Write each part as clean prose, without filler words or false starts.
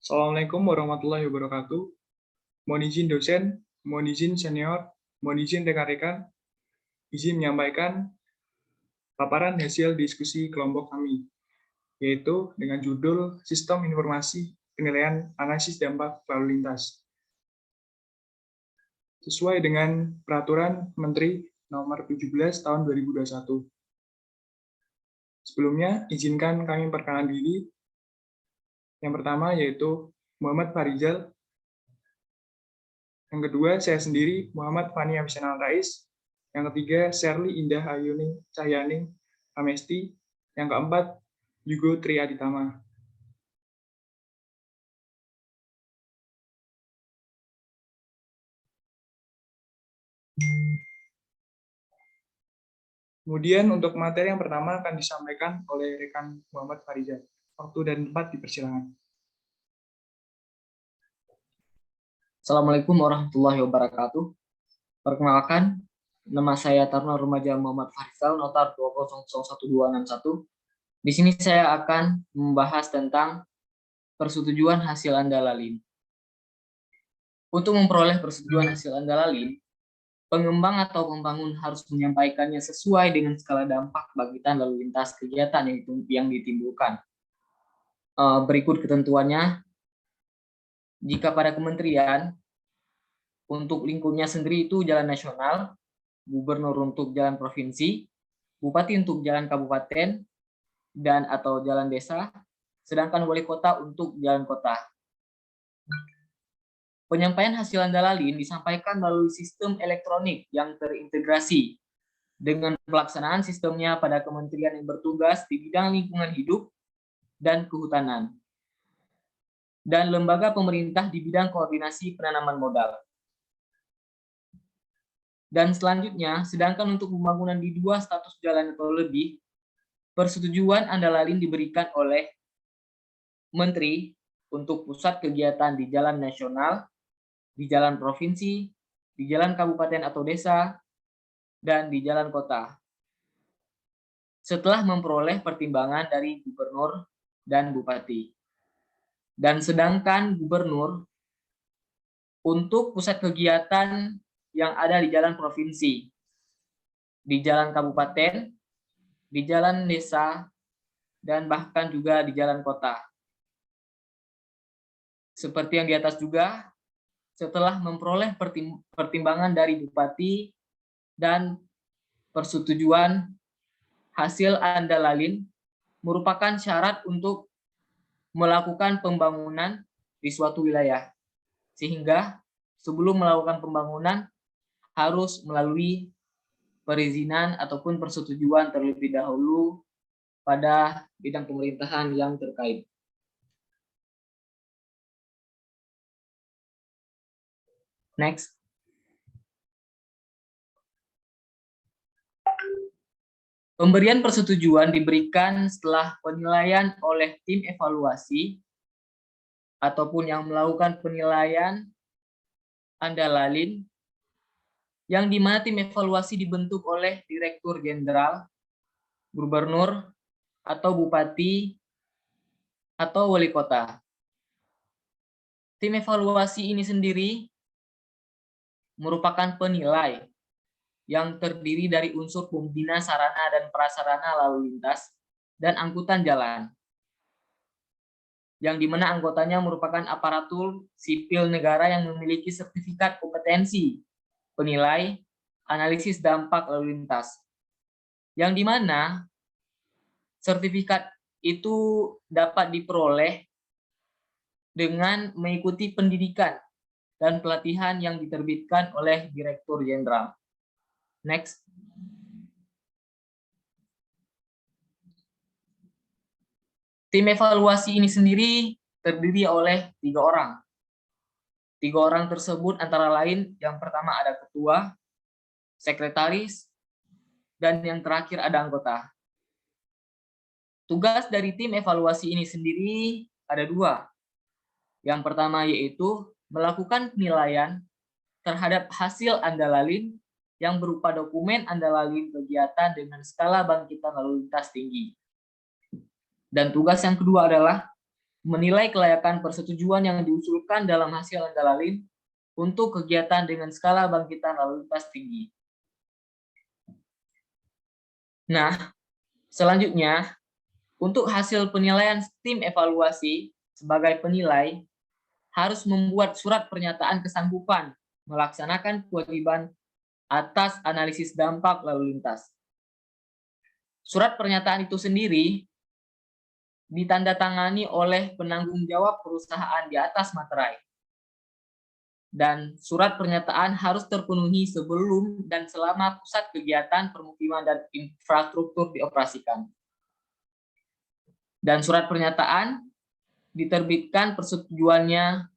Assalamualaikum warahmatullahi wabarakatuh. Mohon izin dosen, mohon izin senior, mohon izin rekan-rekan, izin menyampaikan paparan hasil diskusi kelompok kami, yaitu dengan judul Sistem Informasi Penilaian Analisis Dampak Lalu Lintas. Sesuai dengan Peraturan Menteri Nomor 17 Tahun 2021. Sebelumnya, izinkan kami perkenalan diri. Yang pertama yaitu Muhammad Farizal. Yang kedua, saya sendiri, Muhammad Fani Abisana Rais. Yang ketiga, Sherly Indah Ayuning Cahyaning Amesti. Yang keempat, Yugo Tri Aditama. Kemudian untuk materi yang pertama akan disampaikan oleh rekan Muhammad Farizal. Waktu dan tempat dipersilakan. Assalamualaikum warahmatullahi wabarakatuh. Perkenalkan, nama saya Taruna Remaja Muhammad Farizal, notar 20011261. Di sini saya akan membahas tentang persetujuan hasil andalalin. Untuk memperoleh persetujuan hasil andalalin, pengembang atau pembangun harus menyampaikannya sesuai dengan skala dampak bagitan lalu lintas kegiatan yang ditimbulkan. Berikut ketentuannya. Jika pada kementerian, untuk lingkupnya sendiri itu jalan nasional, gubernur untuk jalan provinsi, bupati untuk jalan kabupaten, dan atau jalan desa, sedangkan wali kota untuk jalan kota. Penyampaian hasil andalalin disampaikan melalui sistem elektronik yang terintegrasi dengan pelaksanaan sistemnya pada kementerian yang bertugas di bidang lingkungan hidup dan kehutanan, dan lembaga pemerintah di bidang koordinasi penanaman modal. Dan selanjutnya, sedangkan untuk pembangunan di 2 status jalan atau lebih, persetujuan andalalin diberikan oleh Menteri untuk pusat kegiatan di jalan nasional, di jalan provinsi, di jalan kabupaten atau desa, dan di jalan kota. Setelah memperoleh pertimbangan dari gubernur dan bupati. Dan sedangkan gubernur untuk pusat kegiatan yang ada di jalan provinsi, di jalan kabupaten, di jalan desa, dan bahkan juga di jalan kota. Seperti yang di atas juga, setelah memperoleh pertimbangan dari bupati dan persetujuan hasil andalalin merupakan syarat untuk melakukan pembangunan di suatu wilayah. Sehingga sebelum melakukan pembangunan harus melalui perizinan ataupun persetujuan terlebih dahulu pada bidang pemerintahan yang terkait. Next. Pemberian persetujuan diberikan setelah penilaian oleh tim evaluasi ataupun yang melakukan penilaian andalalin, yang di mana tim evaluasi dibentuk oleh Direktur Jenderal, Gubernur, atau Bupati, atau Wali Kota. Tim evaluasi ini sendiri merupakan penilai yang terdiri dari unsur pembina sarana dan prasarana lalu lintas dan angkutan jalan, yang dimana anggotanya merupakan aparatur sipil negara yang memiliki sertifikat kompetensi penilai analisis dampak lalu lintas, yang dimana sertifikat itu dapat diperoleh dengan mengikuti pendidikan dan pelatihan yang diterbitkan oleh Direktur Jenderal. Next. Tim evaluasi ini sendiri terdiri oleh 3 orang. 3 orang tersebut antara lain yang pertama ada ketua, sekretaris, dan yang terakhir ada anggota. Tugas dari tim evaluasi ini sendiri ada 2. Yang pertama yaitu melakukan penilaian terhadap hasil andalalin yang berupa dokumen andalalin kegiatan dengan skala bangkitan lalu lintas tinggi. Dan tugas yang kedua adalah menilai kelayakan persetujuan yang diusulkan dalam hasil antara lain untuk kegiatan dengan skala bangkitan lalu lintas tinggi. Nah, selanjutnya, untuk hasil penilaian tim evaluasi sebagai penilai harus membuat surat pernyataan kesanggupan melaksanakan kewajiban atas analisis dampak lalu lintas. Surat pernyataan itu sendiri ditandatangani oleh penanggung jawab perusahaan di atas materai. Dan surat pernyataan harus terpenuhi sebelum dan selama pusat kegiatan permukiman dan infrastruktur dioperasikan. Dan surat pernyataan diterbitkan persetujuannya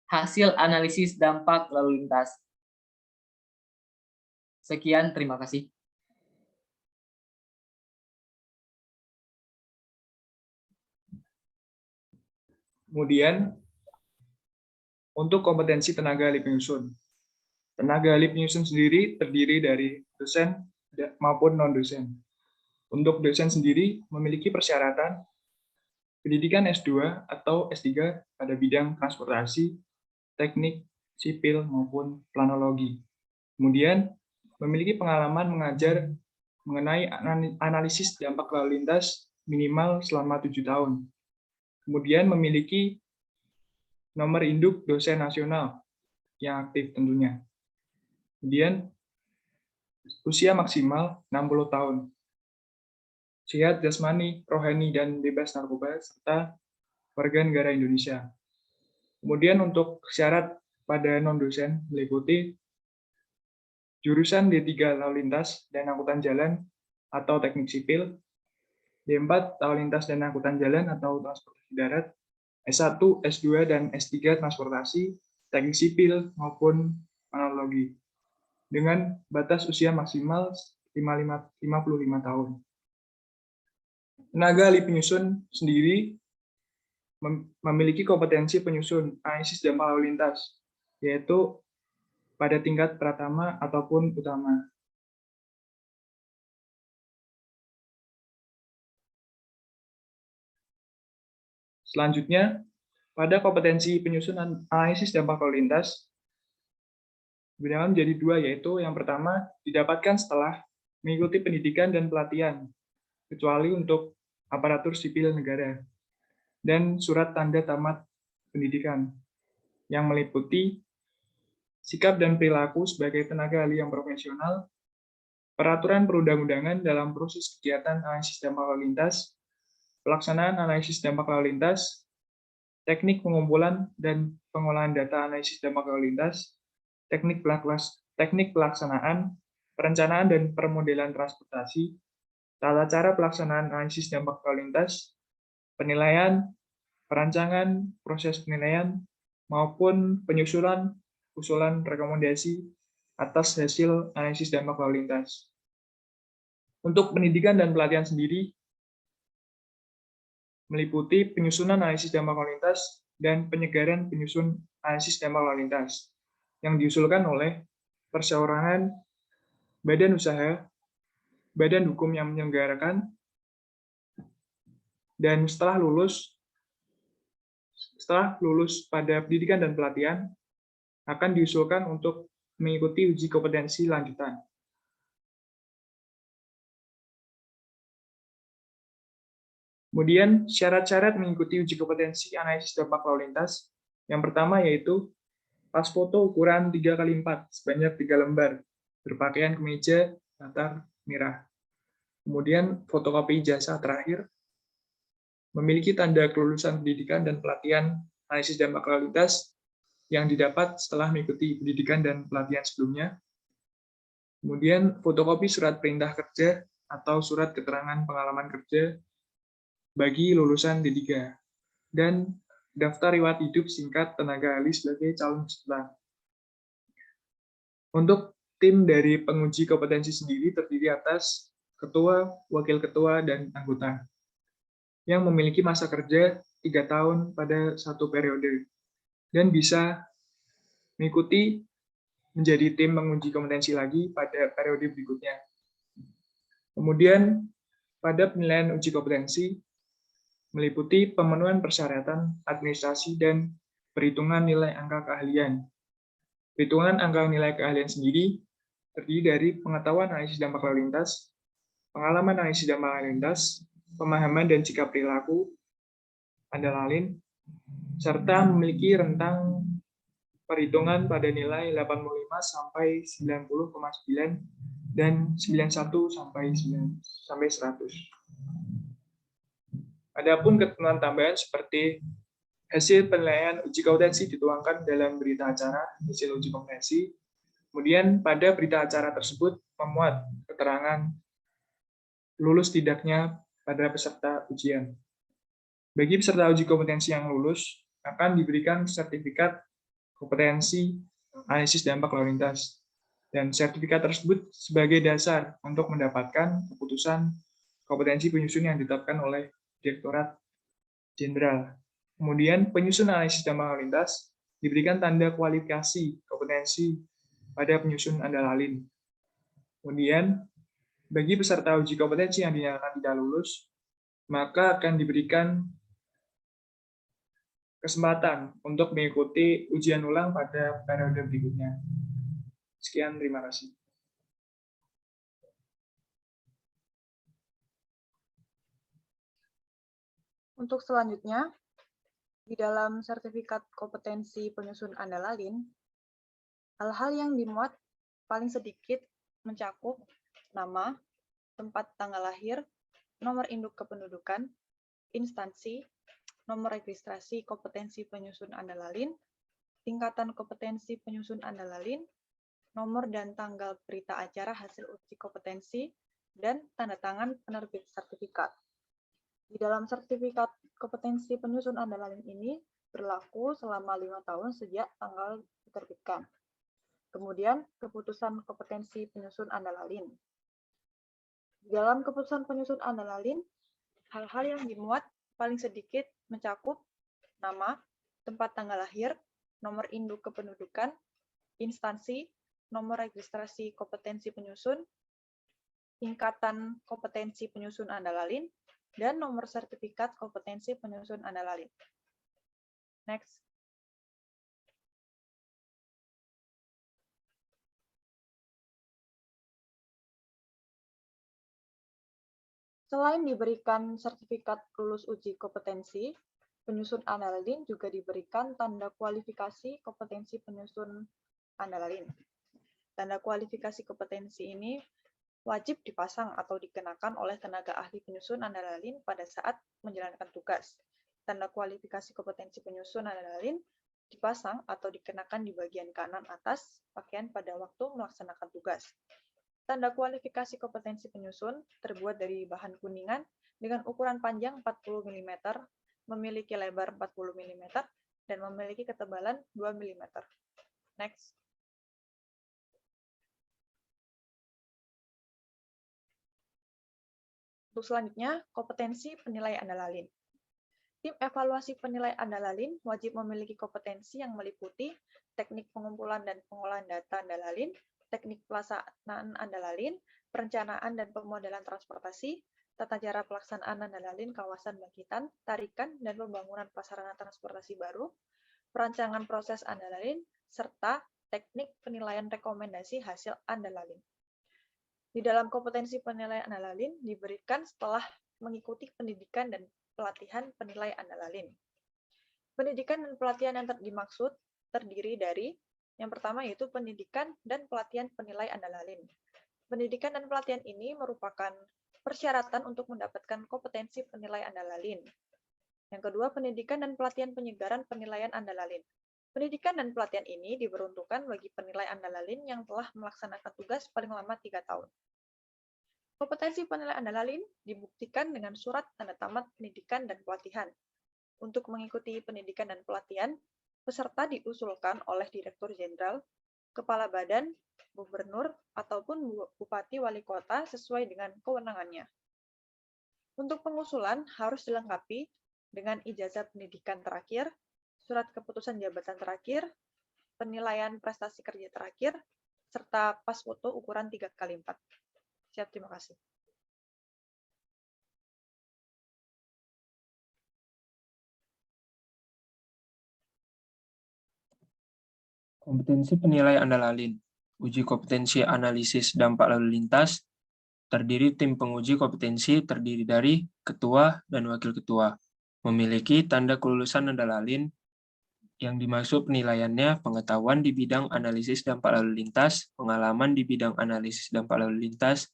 hasil analisis dampak lalu lintas. Sekian, terima kasih. Kemudian, untuk kompetensi tenaga ahli penyusun. Tenaga ahli penyusun sendiri terdiri dari dosen maupun non-dosen. Untuk dosen sendiri memiliki persyaratan pendidikan S2 atau S3 pada bidang transportasi, teknik, sipil, maupun planologi. Kemudian, memiliki pengalaman mengajar mengenai analisis dampak lalu lintas minimal selama 7 tahun. Kemudian memiliki nomor induk dosen nasional yang aktif tentunya. Kemudian usia maksimal 60 tahun. Sehat jasmani, rohani, dan bebas narkoba, serta warga negara Indonesia. Kemudian untuk syarat pada non-dosen meliputi jurusan D3 lalu lintas dan angkutan jalan atau teknik sipil, D4 lalu lintas dan angkutan jalan atau transportasi darat, S1, S2, dan S3 transportasi, teknik sipil, maupun planologi, dengan batas usia maksimal 55 tahun. Tenaga ahli penyusun sendiri memiliki kompetensi penyusun analisis dampak lalu lintas, yaitu pada tingkat pratama ataupun utama. Selanjutnya, pada kompetensi penyusunan analisis dampak lalu lintas, dibagi menjadi dua, yaitu yang pertama didapatkan setelah mengikuti pendidikan dan pelatihan, kecuali untuk aparatur sipil negara, dan surat tanda tamat pendidikan, yang meliputi sikap dan perilaku sebagai tenaga ahli yang profesional, peraturan perundang-undangan dalam proses kegiatan analisis dampak lalu lintas, pelaksanaan analisis dampak lalu lintas, teknik pengumpulan dan pengolahan data analisis dampak lalu lintas, teknik pelaksanaan, perencanaan dan permodelan transportasi, tata cara pelaksanaan analisis dampak lalu lintas, penilaian, perancangan, proses penilaian, maupun penyusunan usulan rekomendasi atas hasil analisis dampak lalu lintas. Untuk pendidikan dan pelatihan sendiri, meliputi penyusunan analisis dampak lalu lintas dan penyegaran penyusun analisis dampak lalu lintas yang diusulkan oleh perseorangan, badan usaha, badan hukum yang menyelenggarakan, dan setelah lulus pada pendidikan dan pelatihan akan diusulkan untuk mengikuti uji kompetensi lanjutan. Kemudian, syarat-syarat mengikuti uji kompetensi analisis dampak lalu lintas. Yang pertama yaitu pas foto ukuran 3x4 sebanyak 3 lembar, berpakaian kemeja latar merah. Kemudian, fotokopi ijazah terakhir, memiliki tanda kelulusan pendidikan dan pelatihan analisis dampak lalu lintas yang didapat setelah mengikuti pendidikan dan pelatihan sebelumnya. Kemudian, fotokopi surat perintah kerja atau surat keterangan pengalaman kerja bagi lulusan D3, dan daftar riwayat hidup singkat tenaga ahli sebagai calon peserta. Untuk tim dari penguji kompetensi sendiri terdiri atas ketua, wakil ketua, dan anggota yang memiliki masa kerja 3 tahun pada satu periode dan bisa mengikuti menjadi tim penguji kompetensi lagi pada periode berikutnya. Kemudian pada penilaian uji kompetensi, meliputi pemenuhan persyaratan administrasi dan perhitungan nilai angka keahlian. Perhitungan angka nilai keahlian sendiri terdiri dari pengetahuan analisis dampak lalu lintas, pengalaman analisis dampak lalu lintas, pemahaman dan sikap perilaku andalalin, serta memiliki rentang perhitungan pada nilai 85 sampai 90,9 dan 91 sampai 100. Adapun ketentuan tambahan seperti hasil penilaian uji kompetensi dituangkan dalam berita acara hasil uji kompetensi. Kemudian pada berita acara tersebut memuat keterangan lulus tidaknya pada peserta ujian. Bagi peserta uji kompetensi yang lulus, akan diberikan sertifikat kompetensi analisis dampak lalu lintas. Dan sertifikat tersebut sebagai dasar untuk mendapatkan keputusan kompetensi penyusun yang ditetapkan oleh Direktorat Jenderal. Kemudian penyusun analisis dampak lalu lintas diberikan tanda kualifikasi kompetensi pada penyusun andalalin. Kemudian bagi peserta uji kompetensi yang dinyatakan tidak lulus, maka akan diberikan kesempatan untuk mengikuti ujian ulang pada periode berikutnya. Sekian, terima kasih. Untuk selanjutnya, di dalam sertifikat kompetensi penyusun andalalin, hal-hal yang dimuat paling sedikit mencakup nama, tempat tanggal lahir, nomor induk kependudukan, instansi, nomor registrasi kompetensi penyusun andalalin, tingkatan kompetensi penyusun andalalin, nomor dan tanggal berita acara hasil uji kompetensi, dan tanda tangan penerbit sertifikat. Di dalam sertifikat kompetensi penyusun andalalin ini berlaku selama 5 tahun sejak tanggal diterbitkan. Kemudian, keputusan kompetensi penyusun andalalin. Di dalam keputusan penyusun andalalin, hal-hal yang dimuat paling sedikit mencakup nama, tempat tanggal lahir, nomor induk kependudukan, instansi, nomor registrasi kompetensi penyusun, tingkatan kompetensi penyusun andalalin, dan nomor sertifikat kompetensi penyusun andalalin. Next. Selain diberikan sertifikat lulus uji kompetensi, penyusun andalalin juga diberikan tanda kualifikasi kompetensi penyusun andalalin. Tanda kualifikasi kompetensi ini wajib dipasang atau dikenakan oleh tenaga ahli penyusun andalalin pada saat menjalankan tugas. Tanda kualifikasi kompetensi penyusun andalalin dipasang atau dikenakan di bagian kanan atas pakaian pada waktu melaksanakan tugas. Tanda kualifikasi kompetensi penyusun terbuat dari bahan kuningan dengan ukuran panjang 40 mm, memiliki lebar 40 mm, dan memiliki ketebalan 2 mm. Next. Untuk selanjutnya, kompetensi penilai andalalin. Tim evaluasi penilai andalalin wajib memiliki kompetensi yang meliputi teknik pengumpulan dan pengolahan data andalalin, teknik pelaksanaan andalalin, perencanaan dan pemodelan transportasi, tata cara pelaksanaan andalalin kawasan bangkitan, tarikan, dan pembangunan prasarana transportasi baru, perancangan proses andalalin, serta teknik penilaian rekomendasi hasil andalalin. Di dalam kompetensi penilaian andalalin diberikan setelah mengikuti pendidikan dan pelatihan penilai andalalin. Pendidikan dan pelatihan yang dimaksud terdiri dari yang pertama yaitu pendidikan dan pelatihan penilai andalalin. Pendidikan dan pelatihan ini merupakan persyaratan untuk mendapatkan kompetensi penilai andalalin. Yang kedua, pendidikan dan pelatihan penyegaran penilaian andalalin. Pendidikan dan pelatihan ini diperuntukkan bagi penilai andalalin yang telah melaksanakan tugas paling lama 3 tahun. Kompetensi penilai andalalin dibuktikan dengan surat tanda tamat pendidikan dan pelatihan. Untuk mengikuti pendidikan dan pelatihan, peserta diusulkan oleh Direktur Jenderal, Kepala Badan, Gubernur, ataupun Bupati Wali Kota sesuai dengan kewenangannya. Untuk pengusulan harus dilengkapi dengan ijazah pendidikan terakhir, surat keputusan jabatan terakhir, penilaian prestasi kerja terakhir, serta pas foto ukuran 3x4. Siap, terima kasih. Kompetensi penilai andalalin. Uji kompetensi analisis dampak lalu lintas. Terdiri tim penguji kompetensi terdiri dari ketua dan wakil ketua. Memiliki tanda kelulusan andalalin. Yang dimaksud penilaiannya pengetahuan di bidang analisis dampak lalu lintas, pengalaman di bidang analisis dampak lalu lintas,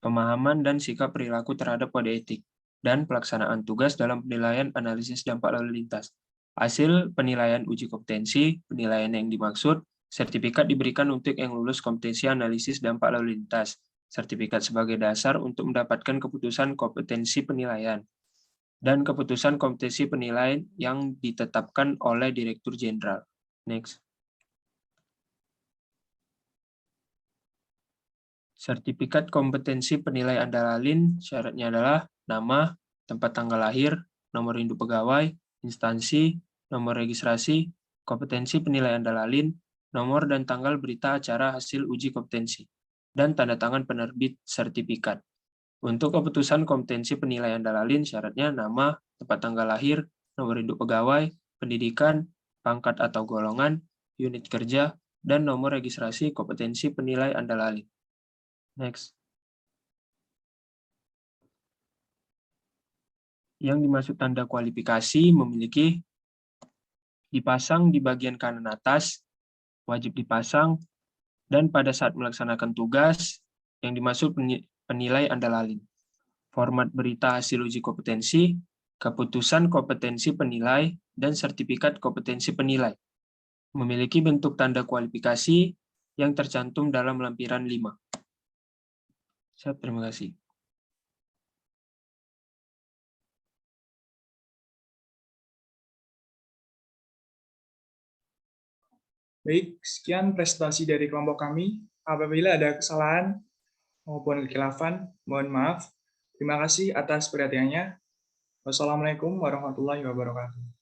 pemahaman dan sikap perilaku terhadap kode etik, dan pelaksanaan tugas dalam penilaian analisis dampak lalu lintas. Hasil penilaian uji kompetensi, penilaian yang dimaksud, sertifikat diberikan untuk yang lulus kompetensi analisis dampak lalu lintas, sertifikat sebagai dasar untuk mendapatkan keputusan kompetensi penilaian, dan keputusan kompetensi penilaian yang ditetapkan oleh Direktur Jenderal. Next. Sertifikat kompetensi penilai andalalin syaratnya adalah nama, tempat tanggal lahir, nomor induk pegawai, instansi, nomor registrasi, kompetensi penilai andalalin, nomor dan tanggal berita acara hasil uji kompetensi, dan tanda tangan penerbit sertifikat. Untuk keputusan kompetensi penilai andalalin syaratnya nama, tempat tanggal lahir, nomor induk pegawai, pendidikan, pangkat atau golongan, unit kerja, dan nomor registrasi kompetensi penilai andalalin. Next. Yang dimaksud tanda kualifikasi memiliki dipasang di bagian kanan atas, wajib dipasang, dan pada saat melaksanakan tugas yang dimaksud penilai andalalin. Format berita hasil uji kompetensi, keputusan kompetensi penilai, dan sertifikat kompetensi penilai. Memiliki bentuk tanda kualifikasi yang tercantum dalam lampiran 5. Terima kasih. Baik, sekian presentasi dari kelompok kami. Apabila ada kesalahan maupun kekhilafan, mohon maaf. Terima kasih atas perhatiannya. Wassalamualaikum warahmatullahi wabarakatuh.